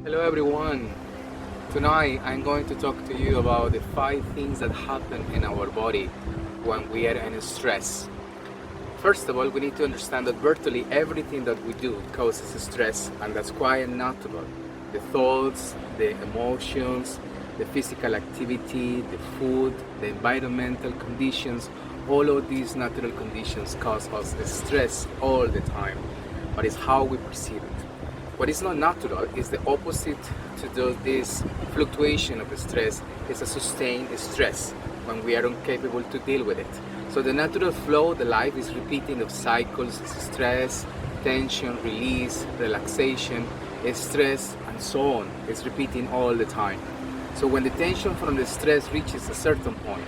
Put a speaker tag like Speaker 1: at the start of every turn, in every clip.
Speaker 1: Hello everyone. Tonight I'm going to talk to you about the 5 things that happen in our body when we are in stress. First of all, we need to understand that virtually everything that we do causes stress, and that's quite natural. The thoughts, the emotions, the physical activity, the food, the environmental conditions, all of these natural conditions cause us stress all the time, but it's how we perceive it. What is not natural is the opposite to this fluctuation of stress, is a sustained stress when we are incapable to deal with it. So the natural flow of the life is repeating of cycles, stress, tension, release, relaxation, stress, and so on. It's repeating all the time. So when the tension from the stress reaches a certain point,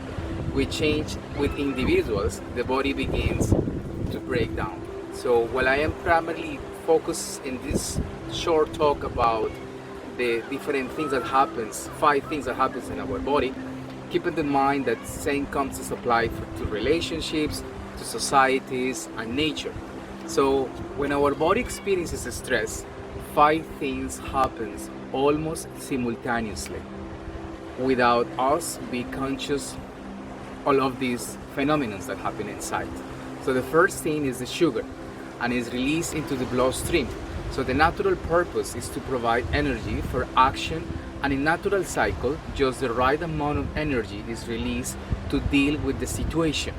Speaker 1: we change with individuals, the body begins to break down. So while I am primarily focused in this short talk about the different things that happens, 5 things that happens in our body, keeping in mind that same concepts apply to relationships, to societies, and nature. So when our body experiences stress, 5 things happens almost simultaneously without us be conscious all of these phenomena that happen inside. So the first thing is the sugar, and is released into the bloodstream. So the natural purpose is to provide energy for action, and in natural cycle, just the right amount of energy is released to deal with the situation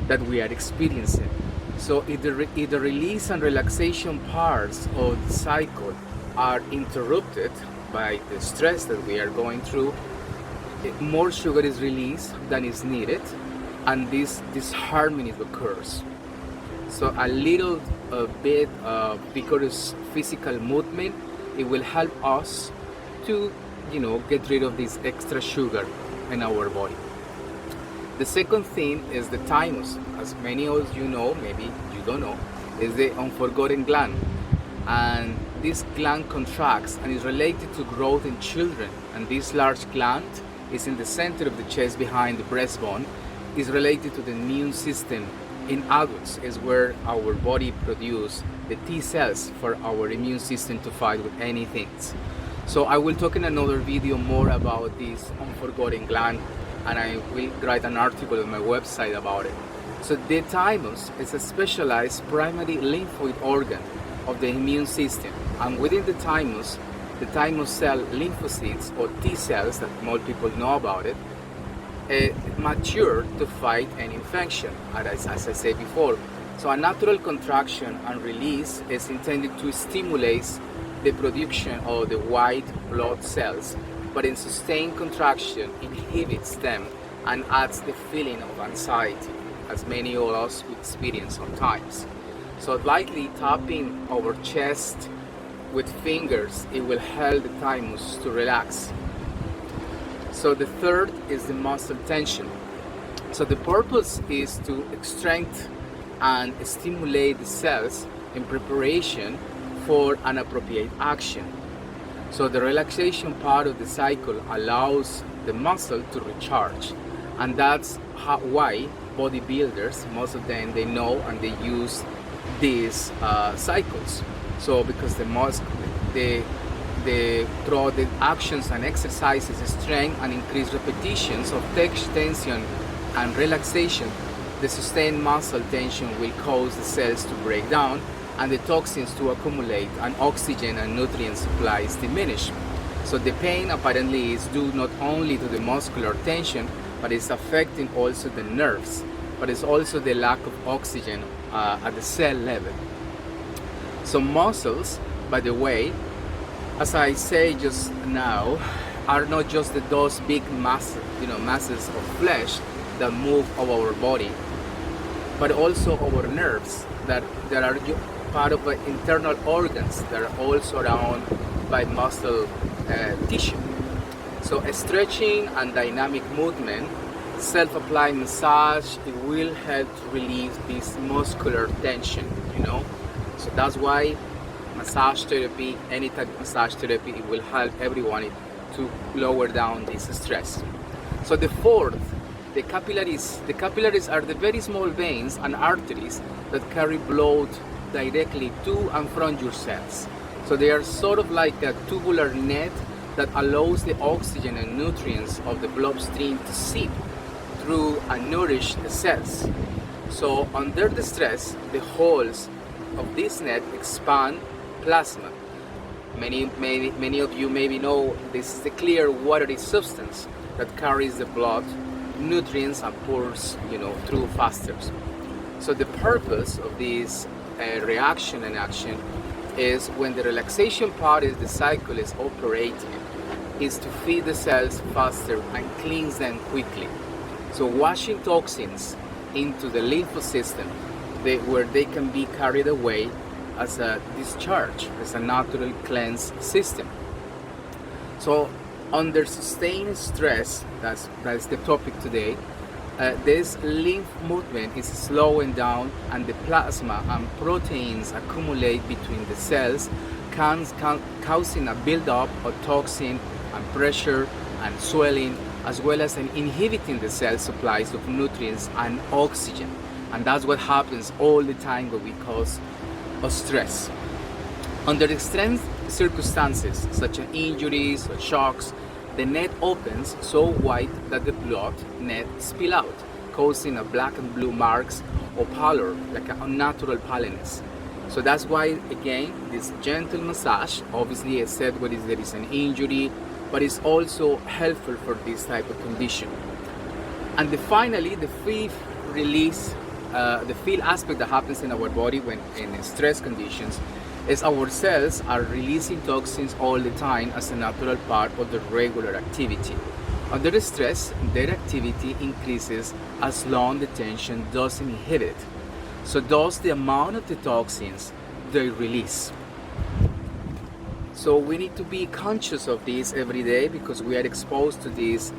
Speaker 1: that we are experiencing. So if the release and relaxation parts of the cycle are interrupted by the stress that we are going through, more sugar is released than is needed, and this disharmony occurs. So a little bit vigorous physical movement, it will help us to get rid of this extra sugar in our body. The second thing is the thymus. As many of you know, maybe you don't know, is the unforgotten gland, and this gland contracts and is related to growth in children, and this large gland is in the center of the chest behind the breastbone, is related to the immune system. In adults is where our body produces the T cells for our immune system to fight with anything. So I will talk in another video more about this unforgotten gland, and I will write an article on my website about it. So the thymus is a specialized primary lymphoid organ of the immune system, and within the thymus cell lymphocytes, or T cells that most people know about it, mature to fight an infection, as I said before. So a natural contraction and release is intended to stimulate the production of the white blood cells, but in sustained contraction inhibits them and adds the feeling of anxiety, as many of us experience sometimes. So lightly tapping our chest with fingers, it will help the thymus to relax. So the third is the muscle tension. So the purpose is to strengthen and stimulate the cells in preparation for an appropriate action. So the relaxation part of the cycle allows the muscle to recharge, and that's why bodybuilders, most of them, they know and they use these cycles. So because through the actions and exercises, strength and increased repetitions of tension and relaxation, the sustained muscle tension will cause the cells to break down and the toxins to accumulate, and oxygen and nutrient supplies diminish. So the pain apparently is due not only to the muscular tension, but it's affecting also the nerves, but it's also the lack of oxygen at the cell level. So muscles, by the way, as I say just now, are not just those big masses of flesh that move of our body, but also our nerves that are part of the internal organs that are all surrounded by muscle tissue. So stretching and dynamic movement, self-applied massage, it will help to relieve this muscular tension, So that's why massage therapy, any type of massage therapy, it will help everyone to lower down this stress. So the fourth, the capillaries. The capillaries are the very small veins and arteries that carry blood directly to and from your cells. So they are sort of like a tubular net that allows the oxygen and nutrients of the bloodstream to seep through and nourish the cells. So under the stress, the holes of this net expand plasma. Many of you maybe know this is the clear watery substance that carries the blood, nutrients, and pours through faster. So the purpose of this reaction and action is when the relaxation part is the cycle is operating, is to feed the cells faster and cleanse them quickly. So washing toxins into the lymph system where they can be carried away as a discharge, as a natural cleanse system. So under sustained stress, that's the topic today, this lymph movement is slowing down and the plasma and proteins accumulate between the cells, causing a buildup of toxin and pressure and swelling, as well as inhibiting the cell supplies of nutrients and oxygen. And that's what happens all the time when we cause stress. Under extreme circumstances such as injuries or shocks, the net opens so wide that the blood net spill out, causing a black and blue marks or pallor, like an unnatural paleness. So that's why, again, this gentle massage, obviously I said when there is an injury, but it's also helpful for this type of condition. And finally, the fifth release, the fifth aspect that happens in our body when in stress conditions is our cells are releasing toxins all the time as a natural part of the regular activity. Under stress, their activity increases as long the tension doesn't inhibit it. So does the amount of the toxins they release. So we need to be conscious of this every day because we are exposed to these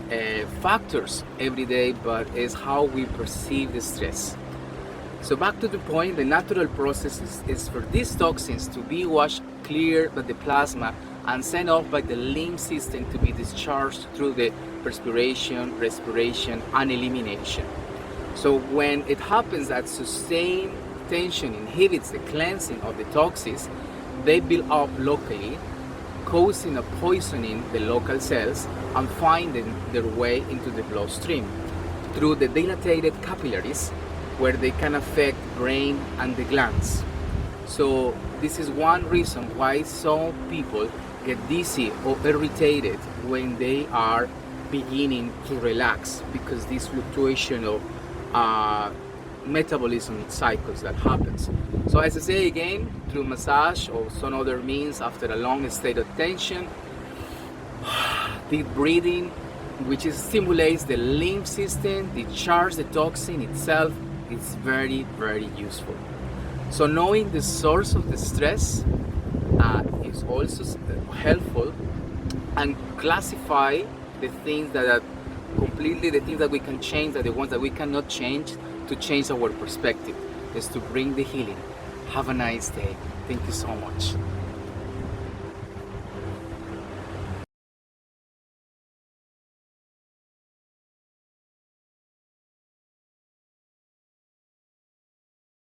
Speaker 1: factors every day, but it's how we perceive the stress. So back to the point, the natural process is for these toxins to be washed clear by the plasma and sent off by the lymph system to be discharged through the perspiration, respiration, and elimination. So when it happens that sustained tension inhibits the cleansing of the toxins, they build up locally, causing a poisoning the local cells and finding their way into the bloodstream through the dilated capillaries, where they can affect brain and the glands. So this is one reason why some people get dizzy or irritated when they are beginning to relax, because this fluctuation of metabolism cycles that happens. So as I say again, through massage or some other means after a long state of tension, deep breathing, which stimulates the lymph system, discharge the toxin itself, is very, very useful. So knowing the source of the stress is also helpful, and classify the things that are completely, the things that we can change, that the ones that we cannot change, to change our perspective, is to bring the healing. Have a nice day. Thank you so much.